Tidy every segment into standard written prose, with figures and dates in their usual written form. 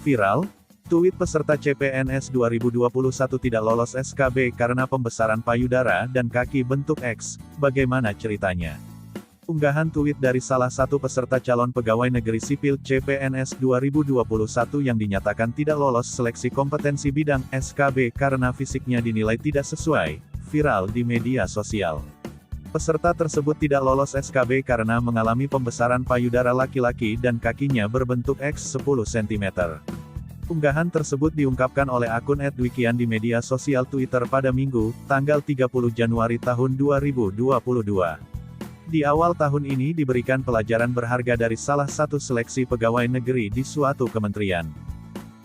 Viral, tweet peserta CPNS 2021 tidak lolos SKB karena pembesaran payudara dan kaki bentuk X. Bagaimana ceritanya? Unggahan tweet dari salah satu peserta calon pegawai negeri sipil CPNS 2021 yang dinyatakan tidak lolos seleksi kompetensi bidang SKB karena fisiknya dinilai tidak sesuai, viral di media sosial. Peserta tersebut tidak lolos SKB karena mengalami pembesaran payudara laki-laki dan kakinya berbentuk X 10 cm. Unggahan tersebut diungkapkan oleh akun @dwikian di media sosial Twitter pada Minggu, tanggal 30 Januari tahun 2022. Di awal tahun ini diberikan pelajaran berharga dari salah satu seleksi pegawai negeri di suatu kementerian.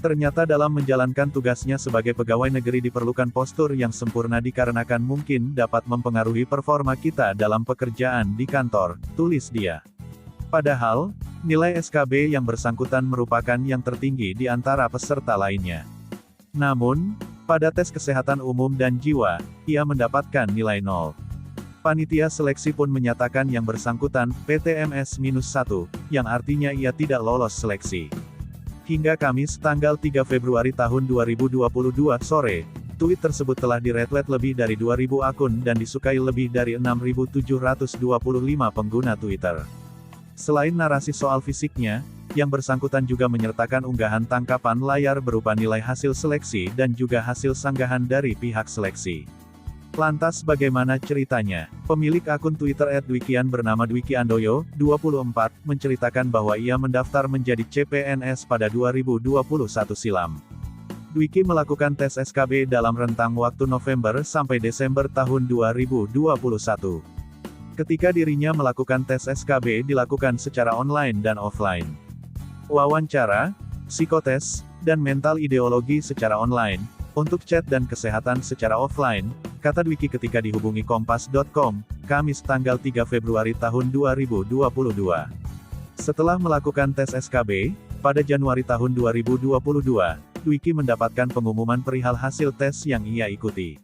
Ternyata dalam menjalankan tugasnya sebagai pegawai negeri diperlukan postur yang sempurna dikarenakan mungkin dapat mempengaruhi performa kita dalam pekerjaan di kantor, tulis dia. Padahal, nilai SKB yang bersangkutan merupakan yang tertinggi di antara peserta lainnya. Namun, pada tes kesehatan umum dan jiwa, ia mendapatkan nilai 0. Panitia seleksi pun menyatakan yang bersangkutan PTMS-1, yang artinya ia tidak lolos seleksi. Hingga Kamis tanggal 3 Februari tahun 2022 sore, tweet tersebut telah di-retweet lebih dari 2.000 akun dan disukai lebih dari 6.725 pengguna Twitter. Selain narasi soal fisiknya, yang bersangkutan juga menyertakan unggahan tangkapan layar berupa nilai hasil seleksi dan juga hasil sanggahan dari pihak seleksi. Lantas bagaimana ceritanya? Pemilik akun Twitter @dwikian bernama Dwiki Andoyo, 24, menceritakan bahwa ia mendaftar menjadi CPNS pada 2021 silam. Dwiki melakukan tes SKB dalam rentang waktu November sampai Desember tahun 2021. Ketika dirinya melakukan tes SKB dilakukan secara online dan offline. Wawancara, psikotes, dan mental ideologi secara online. Untuk chat dan kesehatan secara offline, kata Dwiki ketika dihubungi Kompas.com, Kamis tanggal 3 Februari tahun 2022. Setelah melakukan tes SKB, pada Januari tahun 2022, Dwiki mendapatkan pengumuman perihal hasil tes yang ia ikuti.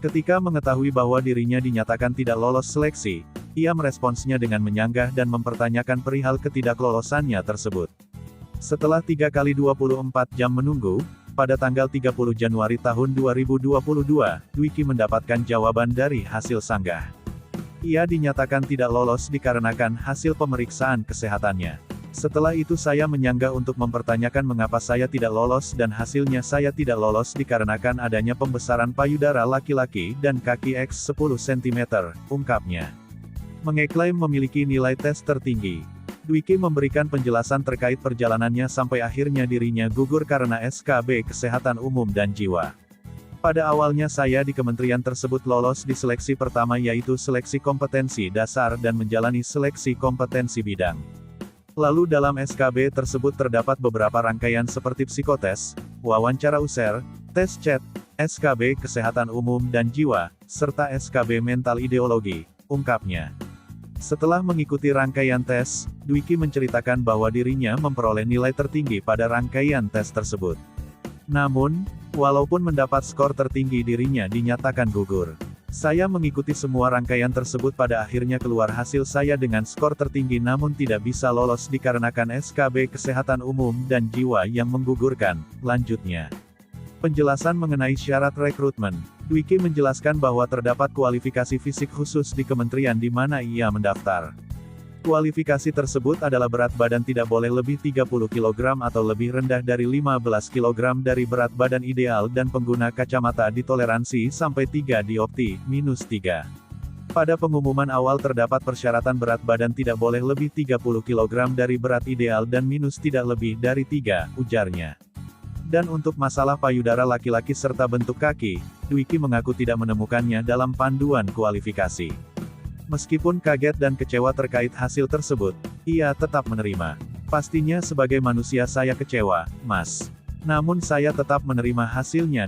Ketika mengetahui bahwa dirinya dinyatakan tidak lolos seleksi, ia meresponsnya dengan menyanggah dan mempertanyakan perihal ketidaklolosannya tersebut. Setelah 3 kali 24 jam menunggu, pada tanggal 30 Januari tahun 2022, Dwiki mendapatkan jawaban dari hasil sanggah. Ia dinyatakan tidak lolos dikarenakan hasil pemeriksaan kesehatannya. Setelah itu saya menyanggah untuk mempertanyakan mengapa saya tidak lolos dan hasilnya saya tidak lolos dikarenakan adanya pembesaran payudara laki-laki dan kaki X 10 cm, ungkapnya. Mengeklaim memiliki nilai tes tertinggi. Dwiki memberikan penjelasan terkait perjalanannya sampai akhirnya dirinya gugur karena SKB Kesehatan Umum dan Jiwa. Pada awalnya saya di kementerian tersebut lolos di seleksi pertama yaitu seleksi kompetensi dasar dan menjalani seleksi kompetensi bidang. Lalu dalam SKB tersebut terdapat beberapa rangkaian seperti psikotes, wawancara user, tes chat, SKB Kesehatan Umum dan Jiwa, serta SKB Mental Ideologi, ungkapnya. Setelah mengikuti rangkaian tes, Dwiki menceritakan bahwa dirinya memperoleh nilai tertinggi pada rangkaian tes tersebut. Namun, walaupun mendapat skor tertinggi dirinya dinyatakan gugur. Saya mengikuti semua rangkaian tersebut pada akhirnya keluar hasil saya dengan skor tertinggi namun tidak bisa lolos dikarenakan SKB Kesehatan Umum dan Jiwa yang menggugurkan, lanjutnya. Penjelasan mengenai syarat rekrutmen. Dwiki menjelaskan bahwa terdapat kualifikasi fisik khusus di kementerian di mana ia mendaftar. Kualifikasi tersebut adalah berat badan tidak boleh lebih 30 kg atau lebih rendah dari 15 kg dari berat badan ideal dan pengguna kacamata ditoleransi sampai 3 diopti, -3. Pada pengumuman awal terdapat persyaratan berat badan tidak boleh lebih 30 kg dari berat ideal dan minus tidak lebih dari 3, ujarnya. Dan untuk masalah payudara laki-laki serta bentuk kaki, Dwiki mengaku tidak menemukannya dalam panduan kualifikasi. Meskipun kaget dan kecewa terkait hasil tersebut, ia tetap menerima. Pastinya sebagai manusia saya kecewa, Mas. Namun saya tetap menerima hasilnya.